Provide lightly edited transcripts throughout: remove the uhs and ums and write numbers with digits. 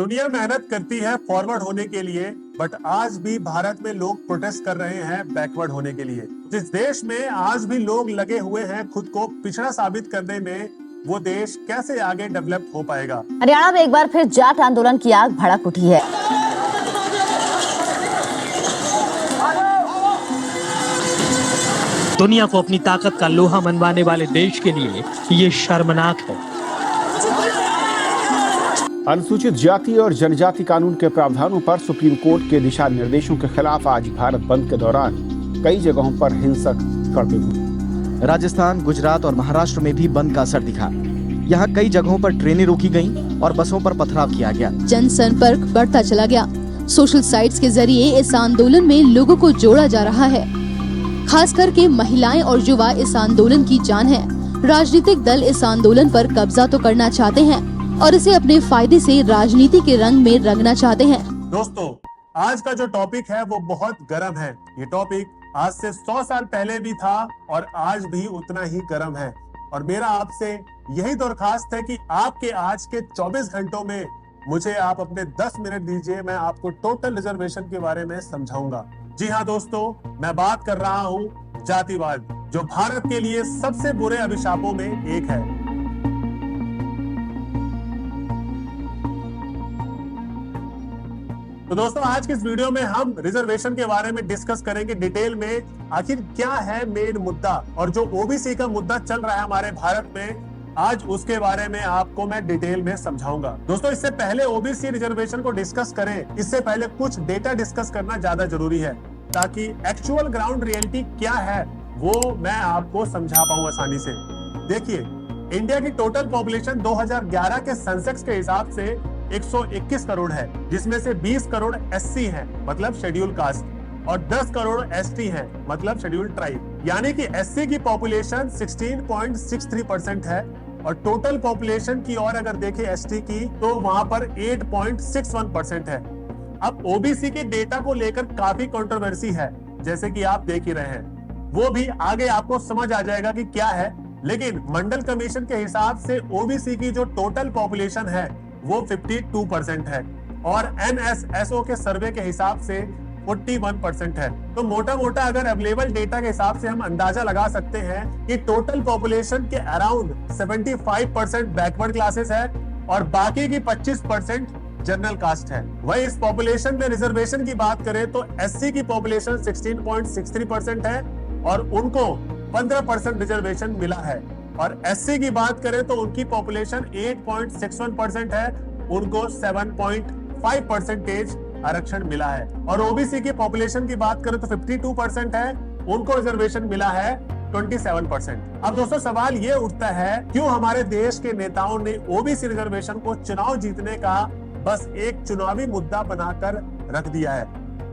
दुनिया मेहनत करती है फॉरवर्ड होने के लिए, बट आज भी भारत में लोग प्रोटेस्ट कर रहे हैं बैकवर्ड होने के लिए। जिस देश में आज भी लोग लगे हुए हैं खुद को पिछड़ा साबित करने में, वो देश कैसे आगे डेवलप हो पाएगा। हरियाणा में एक बार फिर जाट आंदोलन की आग भड़क उठी है। दुनिया को अपनी ताकत का लोहा मनवाने वाले देश के लिए ये शर्मनाक है। अनुसूचित जाति और जनजाति कानून के प्रावधानों पर सुप्रीम कोर्ट के दिशा निर्देशों के खिलाफ आज भारत बंद के दौरान कई जगहों पर हिंसक झड़पें हुई। राजस्थान, गुजरात और महाराष्ट्र में भी बंद का असर दिखा। यहाँ कई जगहों पर ट्रेनें रोकी गईं और बसों पर पथराव किया गया। जनसंपर्क बढ़ता चला गया। सोशल साइट्स के जरिए इस आंदोलन में लोगों को जोड़ा जा रहा है। खास करके महिलाएं और युवा इस आंदोलन की जान है। राजनीतिक दल इस आंदोलन पर कब्जा तो करना चाहते हैं और इसे अपने फायदे से राजनीति के रंग में रंगना चाहते हैं। दोस्तों, आज का जो टॉपिक है वो बहुत गर्म है। ये टॉपिक आज से 100 साल पहले भी था और आज भी उतना ही गर्म है। और मेरा आपसे यही दरखास्त है कि आपके आज के 24 घंटों में मुझे आप अपने 10 मिनट दीजिए, मैं आपको टोटल रिजर्वेशन के बारे में समझाऊंगा। जी हाँ दोस्तों, मैं बात कर रहा हूँ जातिवाद, जो भारत के लिए सबसे बुरे अभिशापों में एक है। तो दोस्तों, आज की इस वीडियो में हम रिजर्वेशन के बारे में डिस्कस करेंगे डिटेल में। आखिर क्या है मेन मुद्दा, और जो ओबीसी का मुद्दा चल रहा है हमारे भारत में, आज उसके बारे में आपको मैं डिटेल में समझाऊंगा। दोस्तों, इससे पहले ओबीसी रिजर्वेशन को डिस्कस करें, इससे पहले कुछ डेटा डिस्कस करना ज्यादा जरूरी है, ताकि एक्चुअल ग्राउंड रियलिटी क्या है वो मैं आपको समझा पाऊं आसानी से। देखिए, इंडिया की टोटल पॉपुलेशन 2011 के सेंसेक्स के हिसाब से 121 करोड़ है, जिसमें से 20 करोड़ एससी हैं, मतलब शेड्यूल कास्ट, और 10 करोड़ एसटी हैं, मतलब शेड्यूल ट्राइब। यानी कि एससी की पॉपुलेशन 16.63% है, और टोटल पॉपुलेशन की और अगर देखें एसटी की, तो वहां पर 8.61% है। अब ओबीसी के डेटा को लेकर काफी कंट्रोवर्सी है, जैसे कि आप देख ही रहे हैं। वो भी आगे आपको समझ आ जाएगा कि क्या है। लेकिन मंडल कमीशन के हिसाब से ओबीसी की जो टोटल पॉपुलेशन है वो 52% है, और एनएसएसओ के सर्वे के हिसाब से 41% है। तो मोटा मोटा अगर अवेलेबल डेटा के हिसाब से हम अंदाजा लगा सकते हैं कि टोटल पॉपुलेशन के अराउंड 75% बैकवर्ड क्लासेस है और बाकी की 25% जनरल कास्ट है। वही इस पॉपुलेशन में रिजर्वेशन की बात करें तो एससी की पॉपुलेशन 16.63% है और उनको 15% रिजर्वेशन मिला है, और एससी की बात करें तो उनकी पॉपुलेशन 8.61% है, उनको 7.5% आरक्षण मिला है। और ओबीसी की पॉपुलेशन की बात करें तो 52% है, उनको रिजर्वेशन मिला है 27%। अब दोस्तों, सवाल ये उठता है, क्यों हमारे देश के नेताओं ने ओबीसी रिजर्वेशन को चुनाव जीतने का बस एक चुनावी मुद्दा बनाकर रख दिया है।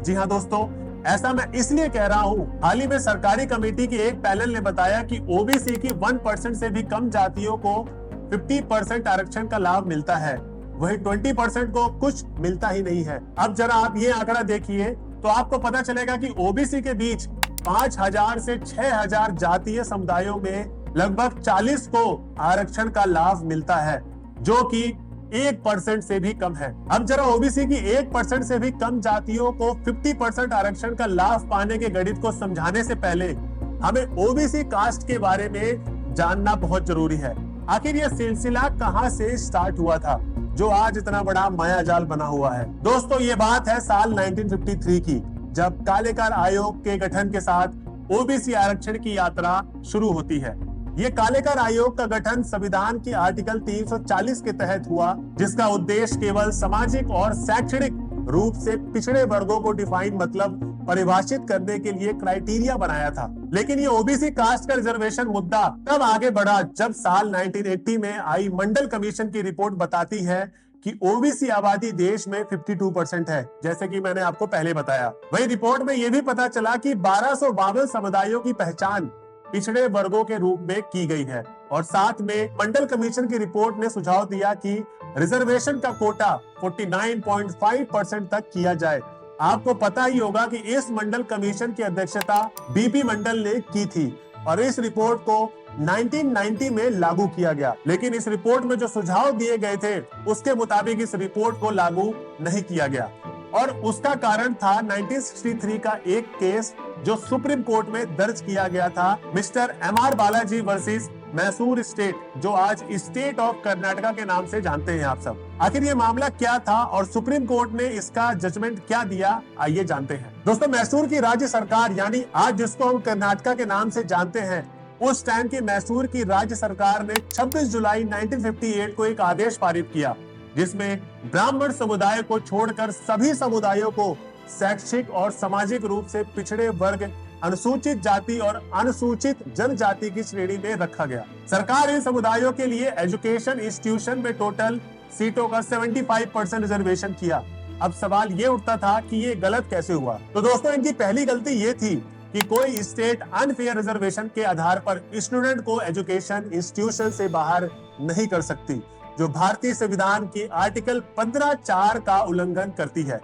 जी हाँ दोस्तों, ऐसा मैं इसलिए कह रहा हूँ, हाल ही में सरकारी कमेटी की एक पैनल ने बताया कि ओबीसी की 1% से भी कम जातियों को 50% आरक्षण का लाभ मिलता है, वही 20% को कुछ मिलता ही नहीं है। अब जरा आप ये आंकड़ा देखिए तो आपको पता चलेगा कि ओबीसी के बीच 5000 से 6000 जातीय समुदायों में लगभग 40 को आरक्षण का लाभ मिलता है, जो कि 1% से भी कम है। अब जरा ओबीसी की 1% से भी कम जातियों को 50% आरक्षण का लाभ पाने के गणित को समझाने से पहले हमें ओबीसी कास्ट के बारे में जानना बहुत जरूरी है। आखिर यह सिलसिला कहां से स्टार्ट हुआ था, जो आज इतना बड़ा मायाजाल बना हुआ है। दोस्तों, ये बात है साल 1953 की, जब कालेकार आयोग के गठन के साथ ओबीसी आरक्षण की यात्रा शुरू होती है। ये कालेकार आयोग का गठन संविधान की आर्टिकल 340 के तहत हुआ, जिसका उद्देश्य केवल सामाजिक और शैक्षणिक रूप से पिछड़े वर्गों को डिफाइन मतलब परिभाषित करने के लिए क्राइटेरिया बनाया था। लेकिन ये ओबीसी कास्ट का रिजर्वेशन मुद्दा तब आगे बढ़ा जब साल 1980 में आई मंडल कमीशन की रिपोर्ट बताती है कि ओबीसी आबादी देश में 52% है, जैसे कि मैंने आपको पहले बताया। वही रिपोर्ट में यह भी पता चला कि 1252 समुदायों की पहचान पिछड़े वर्गों के रूप में की गई है, और साथ में मंडल कमीशन की रिपोर्ट ने सुझाव दिया कि रिजर्वेशन का कोटा 49.5% तक किया जाए। आपको पता ही होगा कि इस मंडल कमीशन की अध्यक्षता बीपी मंडल ने की थी, और इस रिपोर्ट को 1990 में लागू किया गया, लेकिन इस रिपोर्ट में जो सुझाव दिए गए थे उसके मुताबिक इस रिपोर्ट को लागू नहीं किया गया। और उसका कारण था 1963 का एक केस जो सुप्रीम कोर्ट में दर्ज किया गया था, mister MR Balaji versus Mysore state, जो आज स्टेट ऑफ कर्नाटका के नाम से जानते हैं आप सब। आखिर ये मामला क्या था और सुप्रीम कोर्ट ने इसका जजमेंट क्या दिया, आइए जानते हैं। दोस्तों, मैसूर की राज्य सरकार यानी आज जिसको हम कर्नाटका के नाम से जानते हैं, उस टाइम की मैसूर की राज्य सरकार ने 26 जुलाई 1958 को एक आदेश पारित किया, जिसमें ब्राह्मण समुदाय को छोड़कर सभी समुदायों को शैक्षिक और सामाजिक रूप से पिछड़े वर्ग, अनुसूचित जाति और अनुसूचित जनजाति की श्रेणी में रखा गया। सरकार इन समुदायों के लिए एजुकेशन इंस्टीट्यूशन में टोटल सीटों का 75% रिजर्वेशन किया। अब सवाल ये उठता था कि ये गलत कैसे हुआ। तो दोस्तों, इनकी पहली गलती ये थी कि कोई स्टेट अनफेयर रिजर्वेशन के आधार पर स्टूडेंट को एजुकेशन इंस्टीट्यूशन से बाहर नहीं कर सकती, जो भारतीय संविधान की आर्टिकल 15(4) का उल्लंघन करती है।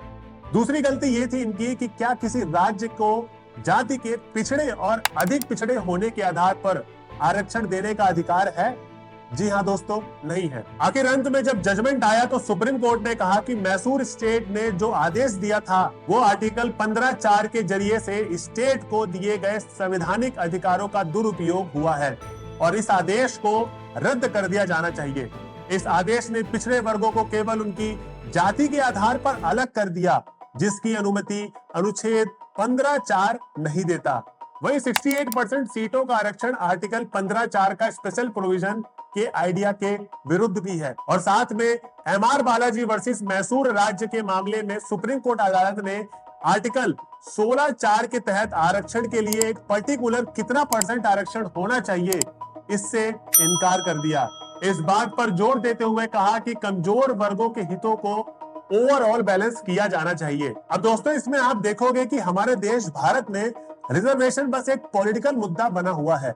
दूसरी गलती ये थी इनकी कि क्या किसी राज्य को जाति के पिछड़े और अधिक पिछड़े होने के आधार पर आरक्षण देने का अधिकार है? जी हाँ दोस्तों, नहीं है। आखिर अंत में जब जजमेंट आया तो सुप्रीम कोर्ट ने कहा कि मैसूर स्टेट ने जो आदेश दिया था वो आर्टिकल 15(4) के जरिए से स्टेट को दिए गए संवैधानिक अधिकारों का दुरुपयोग हुआ है और इस आदेश को रद्द कर दिया जाना चाहिए। इस आदेश ने पिछड़े वर्गों को केवल उनकी जाति के आधार पर अलग कर दिया, जिसकी अनुमति अनुच्छेद 15(4) नहीं देता। वही 68% सीटों का आरक्षण आर्टिकल 15(4) का स्पेशल प्रोविजन के आइडिया के विरुद्ध भी है। और साथ में MR बालाजी वर्सेस मैसूर राज्य के मामले में सुप्रीम कोर्ट अदालत ने आर्टिकल 16(4) के तहत आरक्षण के लिए एक पर्टिकुलर कितना % आरक्षण होना चाहिए, इससे इनकार कर दिया। इस बात पर जोर देते हुए कहा कि कमजोर वर्गों के हितों को ओवरऑल बैलेंस किया जाना चाहिए। अब दोस्तों, इसमें आप देखोगे कि हमारे देश भारत में रिजर्वेशन बस एक पॉलिटिकल मुद्दा बना हुआ है।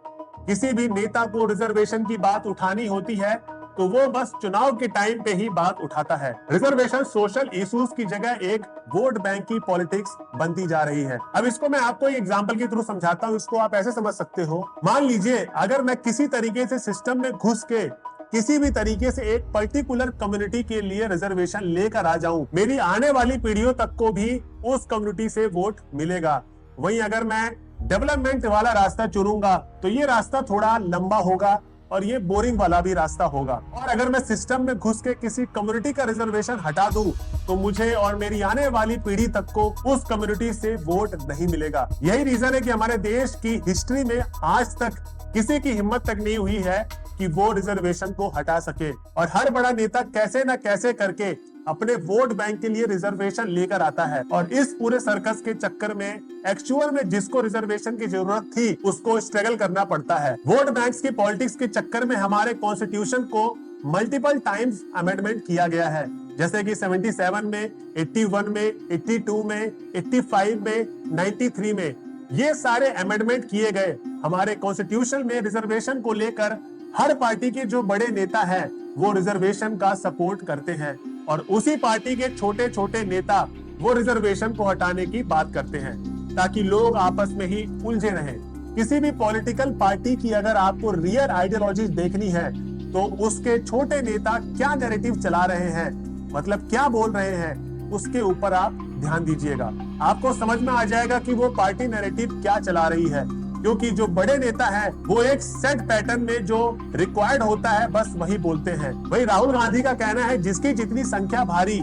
किसी भी नेता को रिजर्वेशन की बात उठानी होती है तो वो बस चुनाव के टाइम पे ही बात उठाता है। रिजर्वेशन सोशल इश्यूज की जगह एक वोट बैंक की पॉलिटिक्स बनती जा रही है। अब इसको मैं आपको एक एग्जांपल के थ्रू समझाता हूँ। इसको आप ऐसे समझ सकते हो, मान लीजिए अगर मैं किसी तरीके से सिस्टम में घुस के किसी भी तरीके से एक पर्टिकुलर कम्युनिटी के लिए रिजर्वेशन लेकर आ जाऊं, मेरी आने वाली पीढ़ियों तक को भी उस कम्युनिटी से वोट मिलेगा। वहीं अगर मैं डेवलपमेंट वाला रास्ता चुनूंगा तो ये रास्ता थोड़ा लंबा होगा और ये बोरिंग वाला भी रास्ता होगा। और अगर मैं सिस्टम में घुस के किसी कम्युनिटी का रिजर्वेशन हटा दूं तो मुझे और मेरी आने वाली पीढ़ी तक को उस कम्युनिटी से वोट नहीं मिलेगा। यही रीजन है कि हमारे देश की हिस्ट्री में आज तक किसी की हिम्मत तक नहीं हुई है कि वो रिजर्वेशन को हटा सके। और हर बड़ा नेता कैसे न कैसे करके अपने वोट बैंक के लिए रिजर्वेशन लेकर आता है और इस पूरे सर्कस के चक्कर में एक्चुअल में जिसको रिजर्वेशन की जरूरत थी उसको स्ट्रगल करना पड़ता है। वोट बैंक्स की पॉलिटिक्स के चक्कर में हमारे कॉन्स्टिट्यूशन को मल्टीपल टाइम्स अमेंडमेंट किया गया है, जैसे कि 77 में, 81 में, 82 में, 85 में, 93 में। ये सारे अमेंडमेंट किए गए। हमारे कॉन्स्टिट्यूशन में रिजर्वेशन को लेकर हर पार्टी के जो बड़े नेता हैं वो रिजर्वेशन का सपोर्ट करते हैं और उसी पार्टी के छोटे छोटे नेता वो रिजर्वेशन को हटाने की बात करते हैं ताकि लोग आपस में ही उलझे रहें। किसी भी पॉलिटिकल पार्टी की अगर आपको रियल आइडियोलॉजी देखनी है तो उसके छोटे नेता क्या नैरेटिव चला रहे हैं, मतलब क्या बोल रहे हैं, उसके ऊपर आप ध्यान दीजिएगा। आपको समझ में आ जाएगा कि वो पार्टी नैरेटिव क्या चला रही है, क्योंकि जो बड़े नेता हैं वो एक सेट पैटर्न में जो रिक्वायर्ड होता है बस वही बोलते हैं। वही राहुल गांधी का कहना है, जिसकी जितनी संख्या भारी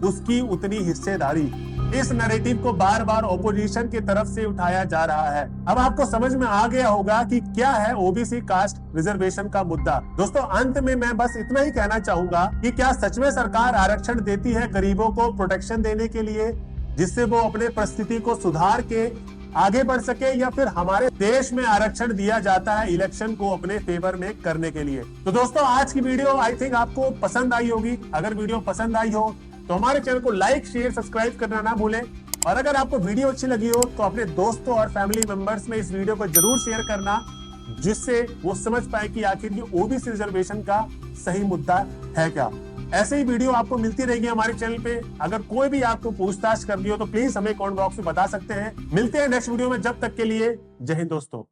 उसकी उतनी हिस्सेदारी। इस नैरेटिव को बार बार ओपोजिशन की तरफ से उठाया जा रहा है। अब आपको समझ में आ गया होगा कि क्या है ओबीसी कास्ट रिजर्वेशन का मुद्दा। दोस्तों, अंत में मैं बस इतना ही कहना चाहूंगा कि क्या सच में सरकार आरक्षण देती है गरीबों को प्रोटेक्शन देने के लिए, जिससे वो अपने परिस्थिति को सुधार के आगे बढ़ सके, या फिर हमारे देश में आरक्षण दिया जाता है इलेक्शन को अपने फेवर में करने के लिए। तो दोस्तों, आज की वीडियो आई थिंक आपको पसंद आई होगी। अगर वीडियो पसंद आई हो तो हमारे चैनल को लाइक, शेयर, सब्सक्राइब करना ना भूलें। और अगर आपको वीडियो अच्छी लगी हो तो अपने दोस्तों और फैमिली मेंबर्स में इस वीडियो को जरूर शेयर करना, जिससे वो समझ पाए कि आखिर ये ओबीसी रिजर्वेशन का सही मुद्दा है क्या। ऐसे ही वीडियो आपको मिलती रहेगी हमारे चैनल पे। अगर कोई भी आपको पूछताछ करनी हो तो प्लीज हमें कमेंट बॉक्स में बता सकते हैं। मिलते हैं नेक्स्ट वीडियो में, जब तक के लिए जय हिंद दोस्तों।